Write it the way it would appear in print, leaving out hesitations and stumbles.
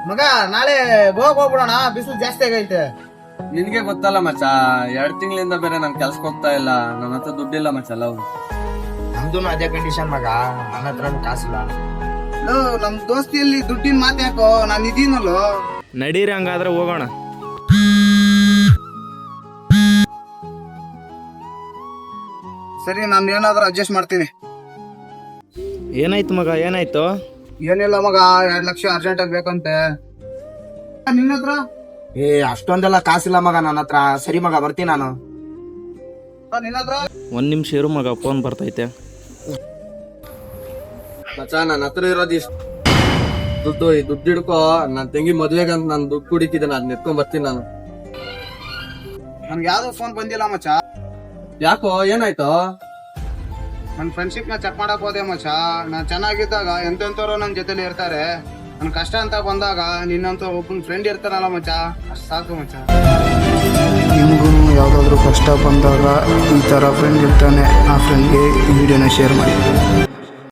ಮಗ ನಾಳೆ ಗೋವಾಕ್ ಹೋಗ್ಬಿಡೋಣ, ಬಿಸಿಲು ಜಾಸ್ತಿ ಆಗೈತೆ. ನಿನ್ಗೆ ಗೊತ್ತಲ್ಲ ಮಚ್ಚ, 2 ತಿಂಗಳಿಂದ ಬೇರೆ ನನ್ ಕೆಲ್ಸಕ್ಕೆ ಹೋಗ್ತಾ ಇಲ್ಲ, ನನ್ನ ಹತ್ರ ದುಡ್ಡಿಲ್ಲ ಮಚ್ಚ. ಲವ್ ನಮ್ದು ಅದೇ ಕಂಡೀಷನ್ ಮಗ, ನನ್ನ ಹತ್ರ ಕಾಸಿಲ್ಲ. ನಮ್ ದೋಸ್ತಿಯಲ್ಲಿ ದುಡ್ಡಿನ ಮಾತು ಯಾಕೋ, ನಾನು ಇದೀನಲ್ಲೋ. ನಡೀರಿ ಹಂಗಾದ್ರೆ ಹೋಗೋಣ. ಸರಿ, ನಾನು ಏನಾದ್ರೂ ಅಡ್ಜಸ್ಟ್ ಮಾಡ್ತೀನಿ. ಏನಾಯ್ತು ಮಗ, ಏನಾಯ್ತು? ಏನಿಲ್ಲ ಮಗ, 2 ಲಕ್ಷ ಅರ್ಜೆಂಟ್ ಆಗಿ ಬೇಕಂತೆ. ನಿನ್ನ ಹತ್ರ ಅಷ್ಟೊಂದೆಲ್ಲ ಕಾಸಿಲ್ಲ ಮಗ ನನ್ನ ಹತ್ರ. ಸರಿ ಮಗ, ಬರ್ತೀನಿ ನಾನು. ನಿನ್ನ ಹತ್ರ 1 ನಿಮಿಷ ಇರು ಮಗ, ಫೋನ್ ಬರ್ತೈತೆ. ಮಚ್ಚ, ನನ್ನ ಹತ್ರ ಇರೋದು ಇಷ್ಟು ದುಡ್ಡು. ಈ ದುಡ್ಡು ಹಿಡ್ಕೋ, ನನ್ ತಂಗಿ ಮದ್ವೆಗೆ ಅಂತ ನಾನು ದುಡ್ಡು ಕುಡಿತಿದ್ದೇನೆ, ಅದ್ ನೆತ್ಕೊಂಡ್ ಬರ್ತೀನಿ ನಾನು. ನನ್ಗೆ ಯಾವ್ದೋ ಫೋನ್ ಬಂದಿಲ್ಲ ಮಚ್ಚ. ಯಾಕೋ, ಏನಾಯ್ತು? ನನ್ನ ಫ್ರೆಂಡ್ಶಿಪ್ ನ ಚೆಕ್ ಮಾಡಕ್ ಹೋದೆ ಮಚ್ಚ. ನಾನ್ ಚೆನ್ನಾಗಿದ್ದಾಗ ಎಂತೆಂತವ್ರು ನನ್ ಜೊತೆಲಿ ಇರ್ತಾರೆ, ನನ್ ಕಷ್ಟ ಅಂತ ಬಂದಾಗ ನಿನ್ನಂತ ಒಬ್ಬನ ಫ್ರೆಂಡ್ ಇರ್ತಾನಲ್ಲ ಮಚ್ಚ, ಅಷ್ಟ್ ಸಾಕು ಮಚ್ಚ. ನಿಮಗೂ ಯಾವುದಾದ್ರೂ ಕಷ್ಟ ಬಂದಾಗ ಈ ಥರ ಫ್ರೆಂಡ್ ಇರ್ತಾನೆ, ಆ ಫ್ರೆಂಡ್ಗೆ ಈ ವಿಡಿಯೋನ ಶೇರ್ ಮಾಡಿ.